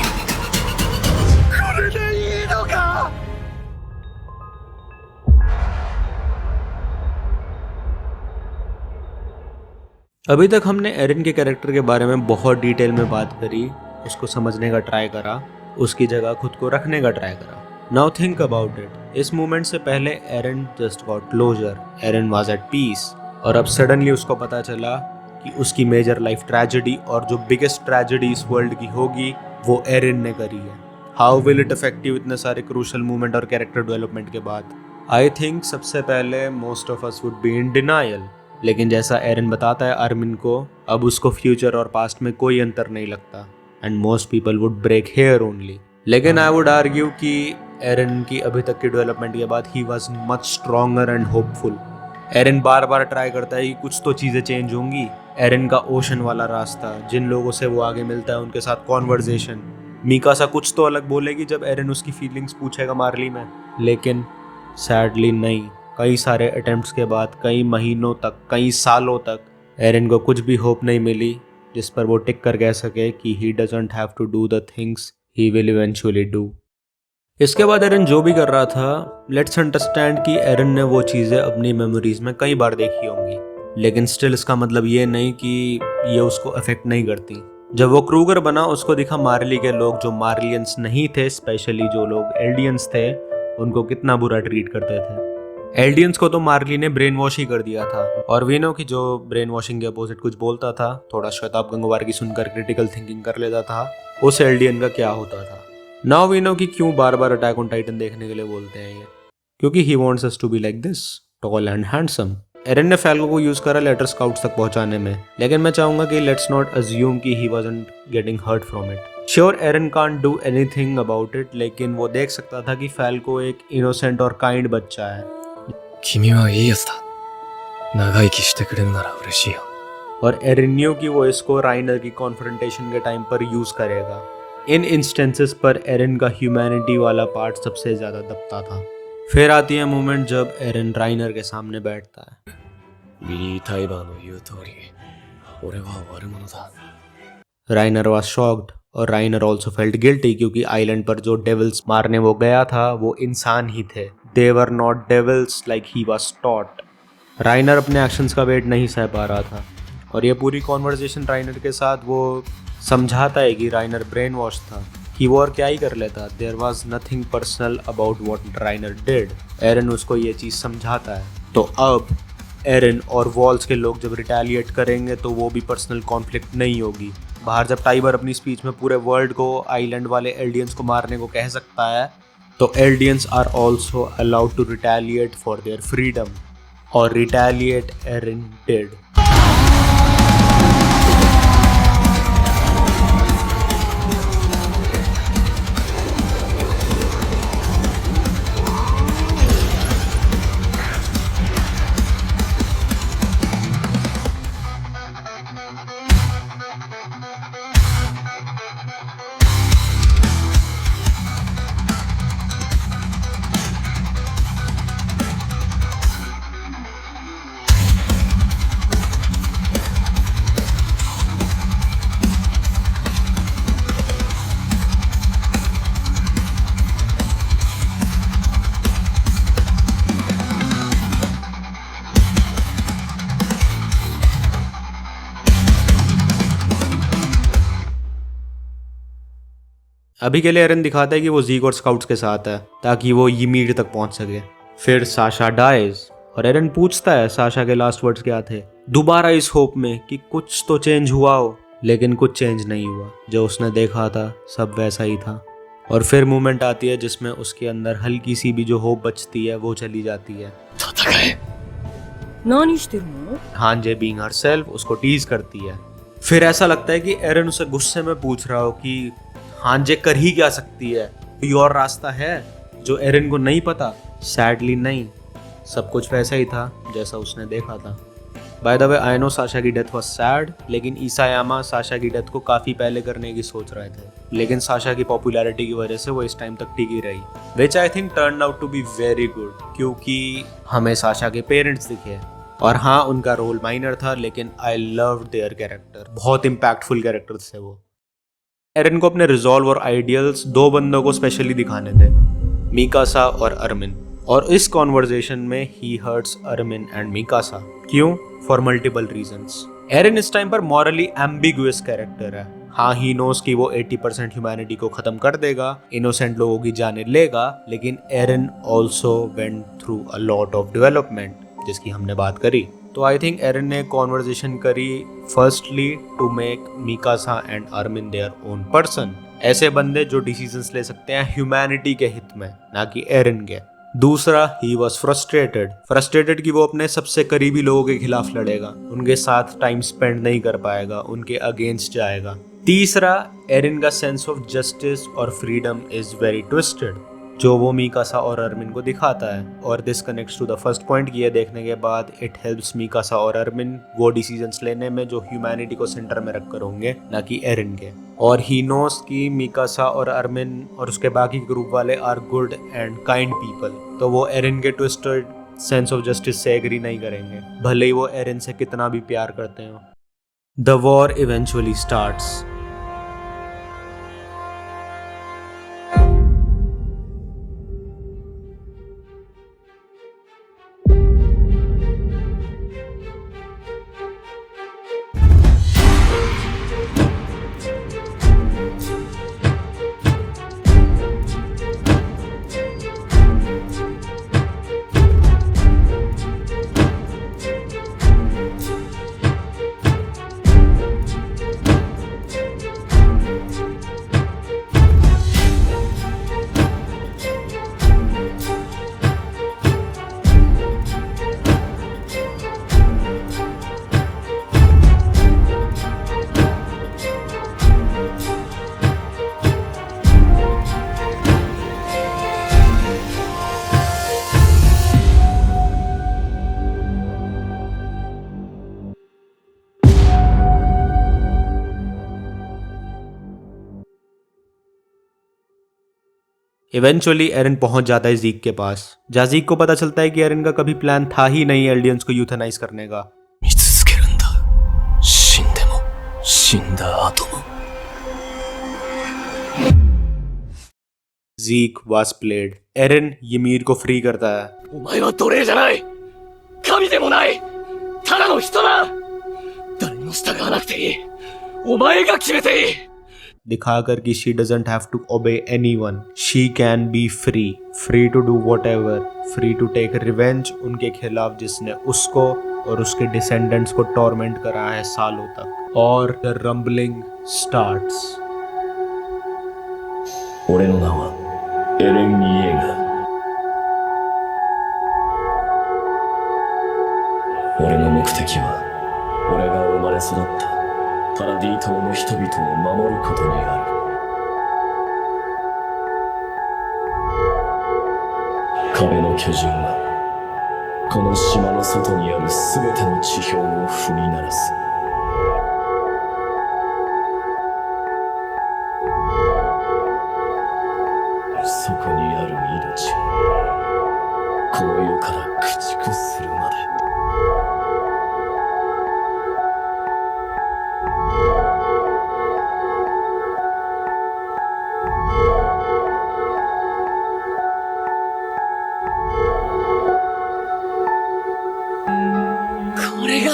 अभी तक हमने एरन के कैरेक्टर के बारे में बहुत डिटेल में बात करी, उसको समझने का ट्राई करा, उसकी जगह खुद को रखने का ट्राई करा। नाउ थिंक अबाउट इट, इस मूवमेंट से पहले Eren just got closure, Eren was at peace, और अब सडनली उसको पता चला कि उसकी मेजर लाइफ ट्रेजेडी और जो बिगेस्ट ट्रेजेडी इस वर्ल्ड की होगी वो एरन ने करी है। How will it affect you इतने सारे क्रूशल मूवमेंट और कैरेक्टर डेवलपमेंट के बाद? आई थिंक सबसे पहले most of us would be in denial, लेकिन जैसा एरन बताता है आर्मिन को, अब उसको फ्यूचर और पास्ट में कोई अंतर नहीं लगता, and most people would break here only. लेकिन आई वुड आर्ग्यू कि एरन की अभी तक की डेवलपमेंट के बाद ही was much stronger and hopeful. Eren बार बार ट्राई करता है कि कुछ तो चीज़ें चेंज होंगी। एरन का ओशन वाला रास्ता, जिन लोगों से वो आगे मिलता है उनके साथ कॉन्वर्जेशन, मीकासा कुछ तो अलग बोलेगी जब एरन उसकी फीलिंग्स पूछेगा मार्ली में, लेकिन सैडली नहीं। कई सारे अटेम्प्ट्स के बाद, कई महीनों तक, कई सालों तक एरन को कुछ भी होप नहीं मिली जिस पर वो टिक कर कह सके कि he doesn't have to do the things he will eventually do. इसके बाद एरन जो भी कर रहा था, लेट्स अंडरस्टैंड कि एरन ने वो चीज़ें अपनी मेमोरीज में कई बार देखी होंगी, लेकिन स्टिल इसका मतलब ये नहीं कि ये उसको अफेक्ट नहीं करती। जब वो क्रूगर बना, उसको दिखा मार्ली के लोग जो मार्लियंस नहीं थे, स्पेशली जो लोग एल्डियंस थे, उनको कितना बुरा ट्रीट करते थे। एल्डियंस को तो मार्ली ने ब्रेन वॉश ही कर दिया था, और वीनो की जो ब्रेन वॉशिंग के अपोजिट कुछ बोलता था, थोड़ा श्वेताब गंगवार की सुनकर क्रिटिकल थिंकिंग कर लेता था, उस एल्डियन का क्या होता था। नाउ वी नो कि क्यों बार बार अटैक ऑन टाइटन देखने के लिए बोलते हैं ये, क्योंकि he wants us to be like this, tall and handsome. Eren ने फैल्को को यूज करा लेटर स्काउट्स तक पहुंचाने में, लेकिन मैं चाहूंगा कि लेट्स नॉट अज्यूम कि he wasn't getting hurt from it. Sure Eren can't do anything about it, लेकिन वो देख सकता था कि फैल्को एक इनोसेंट और काइंड बच्चा है। 君はいいやつだ。長生きしてくれるなら嬉しいよ。 और एरन न्यू कि वो इसको राइनर की कॉन्फ्रंटेशन के टाइम पर यूज करेगा। इन इंस्टेंसेस पर एरन का ह्यूमैनिटी वाला पार्ट सबसे ज्यादा दबता था। फिर आती है मोमेंट जब एरन राइनर के सामने बैठता है। ビリー・タイバーの言う通り、俺は悪者だ。 राइनर वॉज शॉक्ड, और राइनर ऑल्सो फेल्ट गिल्टी, क्योंकि आइलैंड पर जो डेविल्स मारने वो गया था वो इंसान ही थे। They were not devils like he was taught. Reiner अपने एक्शंस का वेट नहीं सह पा रहा था, और ये पूरी कॉन्वर्जेशन राइनर के साथ वो समझाता है कि राइनर ब्रेन वॉश था, कि वो और क्या ही कर लेता। There was nothing personal about what Reiner did. Eren उसको ये चीज़ समझाता है। तो अब एरन और वॉल्स के लोग जब रिटेलिएट करेंगे तो वो भी पर्सनल कॉन्फ्लिक्ट नहीं होगी। बाहर जब टाइबर अपनी स्पीच में पूरे वर्ल्ड को, आइलैंड वाले एल्डियंस को मारने को कह सकता है, तो Eldians are also allowed to retaliate for their freedom, और रिटेलिएट एरन डिड। अभी के लिए एरन दिखाता है कि वो ज़ीक और स्काउट्स के साथ है ताकि वो ymir तक पहुंच सके। फिर साशा डाइज और एरन पूछता है साशा के लास्ट वर्ड्स क्या थे, दोबारा इस होप में कि कुछ तो चेंज हुआ हो, लेकिन कुछ चेंज नहीं हुआ। जो उसने देखा था सब वैसा ही था। और फिर मोमेंट आती है जिसमें उसके अंदर हल्की सी भी जो होप बचती है वो चली जाती है। 戦え 何してるの？ हांजे बीइंग हरसेल्फ उसको टीज करती है। फिर ऐसा लगता है कि एरन उसे गुस्से में पूछ रहा हो कि हांजे कर ही क्या सकती है, कोई और रास्ता है जो एरन को नहीं पता। सैडली नहीं, सब कुछ वैसा ही था जैसा उसने देखा था। Bye the way I know Sasha की डेथ वाज सैड, लेकिन ईसायामा साशा की डेथ को काफ़ी पहले करने की सोच रहे थे, लेकिन साशा की पॉपुलैरिटी की वजह से वो इस टाइम तक टिकी रही, which I think turn out to be very good, क्योंकि हमें साशा के पेरेंट्स दिखे। और हाँ, उनका रोल माइनर था, लेकिन आई लव्ड देयर कैरेक्टर, बहुत इम्पैक्टफुल कैरेक्टर्स थे वो। एरन को अपने रिजॉल्व और आइडियल्स दो बंदों को स्पेशली दिखाने थे, मिकासा और अरमिन। और इस कॉन्वर्जेशन में he hurts Armin and Mikasa. क्यों? For multiple reasons. एरन इस टाइम पर मॉरली एम्बिगुअस कैरेक्टर है। हाँ, ही नोस कि वो 80% ह्यूमैनिटी को खत्म कर देगा, इनोसेंट लोगों की जानें लेगा, लेकिन Eren also went through a lot of development, जिसकी हमने बात करी। तो आई थिंक एरन ने कॉन्वर्जेशन करी firstly to make Mikasa and Armin their own person, ऐसे बंदे जो डिसीजंस ले सकते हैं ह्यूमैनिटी के हित में, ना कि एरन के। दूसरा, ही वॉज फ्रस्ट्रेटेड कि वो अपने सबसे करीबी लोगों के खिलाफ लड़ेगा, उनके साथ टाइम स्पेंड नहीं कर पाएगा, उनके अगेंस्ट जाएगा। तीसरा, एरन का सेंस ऑफ जस्टिस और फ्रीडम इज वेरी ट्विस्टेड, जो वो मिकासा और अरमिन को दिखाता है। और this connects to the first point कि ये देखने के बाद इट हेल्प्स मिकासा और अरमिन वो डिसीजंस लेने में जो ह्यूमैनिटी को सेंटर में रख कर होंगे, ना कि एरन के। और ही नोस कि मिकासा और अरमिन और उसके बाकी ग्रुप वाले are good and kind people, तो वो एरन के ट्विस्टेड सेंस ऑफ जस्टिस से एग्री नहीं करेंगे, भले ही वो एरन से कितना भी प्यार करते हो। The war eventually starts. Eventually Eren पहुंच जाता है ज़ीक के पास, जहाँ ज़ीक को पता चलता है कि एरन का कभी प्लान था ही नहीं एल्डियंस को यूथेनाइज करने का। 見続けるんだ。死んでも、死んだ後も。 ज़ीक वाज प्लेड। एरन ymir को फ्री करता है। お前は奴隷じゃない神でもないただの人だ誰にも従わなくていいお前が決めていい दिखाकर कि she doesn't have to obey anyone, she can be free to do whatever, free to take revenge उनके खिलाफ जिसने उसको और उसके डिसेंडेंट्स को टॉर्मेंट करा है सालों तक। और the rumbling starts। 俺の名はエレン・イエーガー。俺の目的は俺が生まれ育ったパラディ島の人々を守ることにある。壁の巨人はこの島の外にあるすべての地表を踏み鳴らす。そこにある命をこの世から駆逐するまで。これが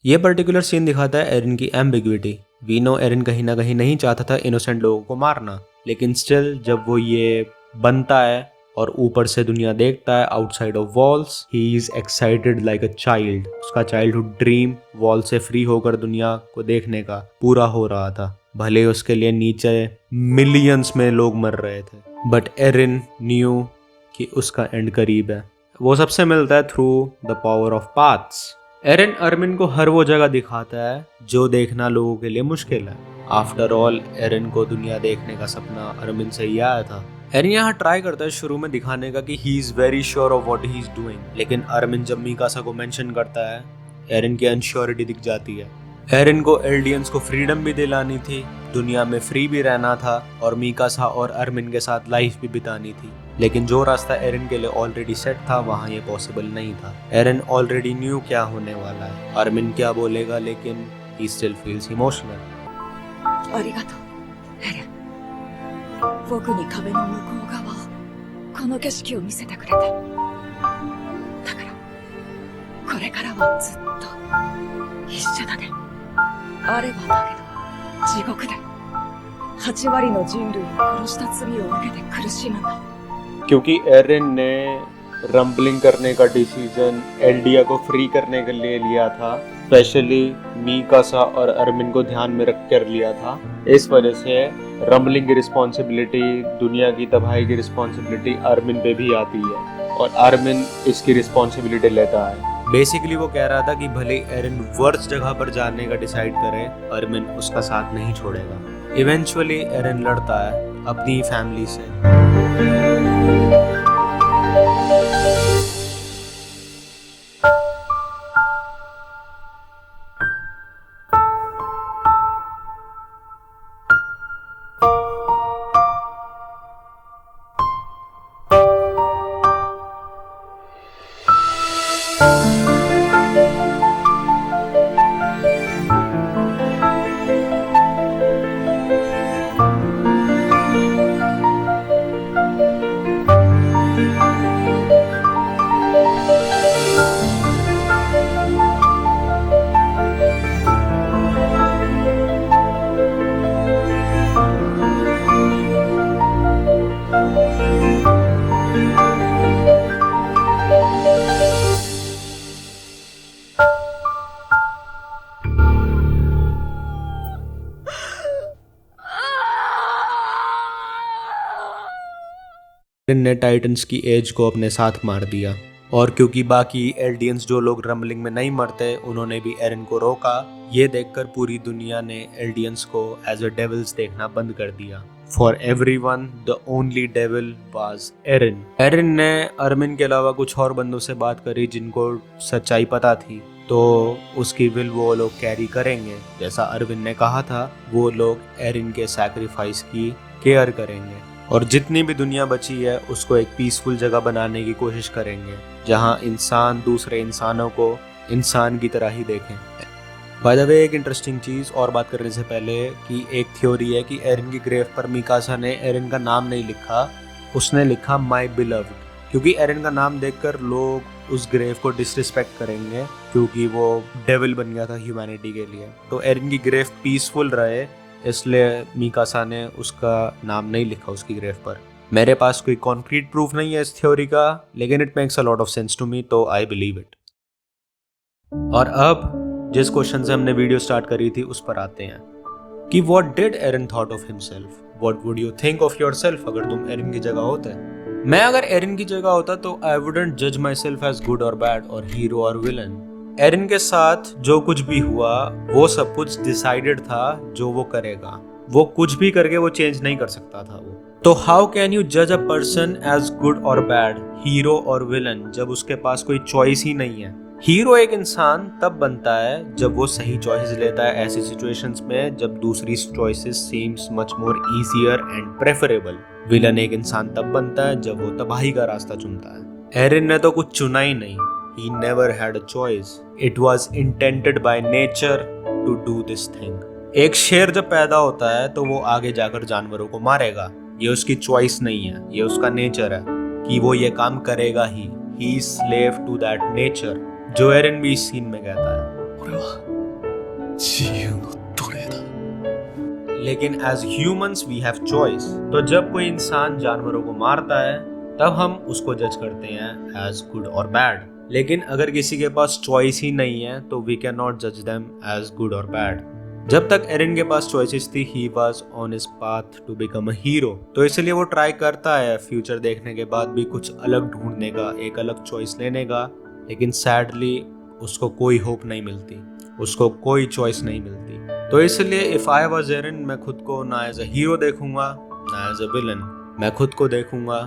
ये पर्टिकुलर सीन दिखाता है एरिन की एम्बिग्विटी। वी नो एरिन कहीं ना कहीं नहीं चाहता था इनोसेंट लोगों को मारना, लेकिन स्टिल जब वो ये बनता है और ऊपर से दुनिया देखता है outside of walls, he is excited like a child. उसका चाइल्डहुड ड्रीम वॉल से फ्री होकर दुनिया को देखने का पूरा हो रहा था। भले उसके लिए नीचे मिलियंस में लोग मर रहे थे, बट एरिन न्यू कि उसका एंड करीब है। वो सबसे मिलता है through the power of paths. Eren Armin को हर वो जगह दिखाता है जो देखना लोगों के लिए मुश्किल है। आफ्टर ऑल एरिन को दुनिया देखने का सपना अर्मिन से ही आया था। एरिन यहाँ ट्राई करता है शुरू में दिखाने का कि he is very sure of what he is doing, लेकिन अर्मिन जब मीकासा को मेंशन करता है एरिन की अनश्योरिटी दिख जाती है। एरिन को एल्डियंस को फ्रीडम भी दिलानी थी, दुनिया में फ्री भी रहना था और मीकासा और अर्मिन के साथ लाइफ भी बितानी थी, लेकिन जो रास्ता एरिन के लिए ऑलरेडी सेट था वहाँ ये पॉसिबल नहीं था। एरिन ऑलरेडी न्यू क्या होने वाला है, अर्मिन क्या बोलेगा, लेकिन ही स्टिल फील्स इमोशनल। ありがとうエレン。僕に壁の向こう側この景色を見せてくれて、だからこれからはずっと一緒だね。あればだけど地獄で8割の人類を殺した罪を受けて苦しむんだ。 क्योंकि एरिन ने रंबलिंग करने का डिसीजन एल्डिया को फ्री करने के लिए लिया था, स्पेशली मीकासा और अर्मिन को ध्यान में रख कर लिया था। इस वजह से रंबलिंग की रिस्पॉन्सिबिलिटी, दुनिया की तबाही की रिस्पॉन्सिबिलिटी अर्मिन पे भी आती है और अर्मिन इसकी रिस्पॉन्सिबिलिटी लेता है। बेसिकली वो कह रहा था कि भले एरिन वर्स्ट जगह पर जाने का डिसाइड करे, अर्मिन उसका साथ नहीं छोड़ेगा। इवेंचुअली एरिन लड़ता है अपनी फैमिली से। एरिन ने टाइटन्स की एज को अपने साथ मार दिया और क्योंकि बाकी एल्डियंस जो लोग रंबलिंग में नहीं मरते उन्होंने भी एरिन को रोका। ये देखकर पूरी दुनिया ने एल्डियंस को एज अ डेविल्स देखना बंद कर दिया। For everyone the only devil was Eren. Eren ने अर्मिन के अलावा कुछ और बंदों से बात करी जिनको सच्चाई पता थी, तो उसकी विल वो लोग कैरी करेंगे। जैसा अरविंद ने कहा था, वो लोग एरिन के सैक्रिफाइस की केयर करेंगे और जितनी भी दुनिया बची है उसको एक पीसफुल जगह बनाने की कोशिश करेंगे जहां इंसान दूसरे इंसानों को इंसान की तरह ही देखें। बाय द वे, एक इंटरेस्टिंग चीज़ और बात करने से पहले कि एक थ्योरी है कि एरिन की ग्रेव पर मिकासा ने एरिन का नाम नहीं लिखा, उसने लिखा माई बिलव्ड, क्योंकि एरिन का नाम देखकर लोग उस ग्रेव को डिसरिस्पेक्ट करेंगे क्योंकि वो डेविल बन गया था ह्यूमैनिटी के लिए। तो एरिन की ग्रेव पीसफुल रहे इसलिए मिकासा ने उसका नाम नहीं लिखा उसकी ग्रेव पर। मेरे पास कोई कॉन्क्रीट प्रूफ नहीं है इस थ्योरी का, लेकिन it makes a lot of sense to me, तो आई बिलीव इट। और अब जिस क्वेश्चन से हमने वीडियो स्टार्ट करी थी उस पर आते हैं कि what did Eren thought of himself, what would you think of yourself अगर तुम एरिन की जगह होते। मैं अगर एरिन की जगह होता तो आई वुडंट जज माई सेल्फ एज गुड और बैड और हीरो और विलन। एरिन के साथ जो कुछ भी हुआ वो सब कुछ डिसाइडेड था, जो वो करेगा, वो कुछ भी करके वो चेंज नहीं कर सकता था वो। तो हाउ कैन यू जज अ पर्सन एज गुड और बैड, हीरो और विलन, जब उसके पास कोई चॉइस ही नहीं है। हीरो एक इंसान तब बनता है जब वो सही चॉइसेस लेता है ऐसी सिचुएशंस में जब दूसरी choices seems much more easier and preferable. Villain एक इंसान तब बनता है जब वो तबाही का रास्ता चुनता है। एरिन ने तो कुछ चुना ही नहीं, he never had a choice, it was intended by nature to do this thing। एक शेर जब पैदा होता है तो वो आगे जाकर जानवरों को मारेगा, ये उसकी चॉइस नहीं है, ये उसका नेचर है कि वो ये काम करेगा ही। he is slave to that nature, जो एरिन भी इस सीन में कहता है। 自由の奴隷だ。 लेकिन as humans we have choice. तो जब कोई इंसान जानवरों को मारता है तब हम उसको जज करते हैं एज गुड और बैड। लेकिन अगर किसी के पास चॉइस ही नहीं है तो वी कैन नॉट जज देम एज गुड और बैड। जब तक एरन के पास चॉइसेस थी he was on his path to become a hero. तो इसलिए वो ट्राई करता है फ्यूचर देखने के बाद भी कुछ अलग ढूंढने का, एक अलग चॉइस लेने का। लेकिन सैडली उसको कोई होप नहीं मिलती, उसको कोई चॉइस नहीं मिलती। तो इसलिए इफ आई वाज एरन मैं खुद को ना एज अ हीरो देखूंगा ना एज अ विलन। मैं खुद को देखूंगा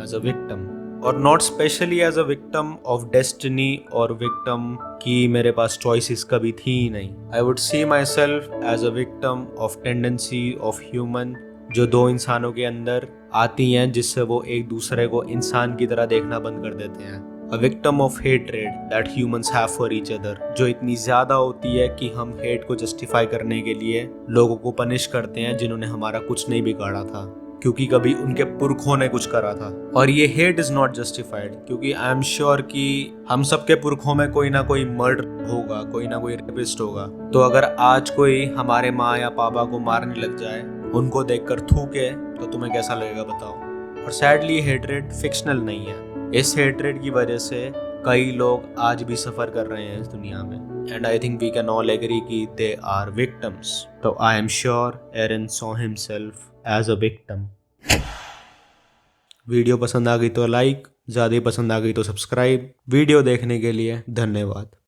एज अ विक्टिम, और not specially as a victim of destiny और विक्टिम कि मेरे पास चॉइसेस कभी थी ही नहीं। I would see myself as a victim of tendency of human, जो दो इंसानों के अंदर आती हैं जिससे वो एक दूसरे को इंसान की तरह देखना बंद कर देते हैं। A victim of hatred that humans have for each other, जो इतनी ज्यादा होती है कि हम हेट को जस्टिफाई करने के लिए लोगों को पनिश करते हैं जिन्होंने हमारा कुछ नहीं बिगाड़ा था, क्योंकि कभी उनके पुरखों ने कुछ करा था। और ये हेट इज नॉट जस्टिफाइड, क्योंकि आई एम श्योर कि हम सबके पुरखों में कोई ना कोई मर्डर होगा, कोई ना कोई रेपिस्ट होगा। तो अगर आज कोई हमारे माँ या पापा को मारने लग जाए, उनको देखकर थूके, तो तुम्हें कैसा लगेगा बताओ। और सैडली हेट्रेड फिक्शनल नहीं है। इस हेट्रेड की वजह से कई लोग आज भी सफर कर रहे हैं इस दुनिया में। And I think we can all agree कि दे आर विक्टिम्स। तो I am sure Eren saw himself as a victim. Video पसंद आ गई तो लाइक, ज़्यादा पसंद आ गई तो सब्सक्राइब। वीडियो देखने के लिए धन्यवाद।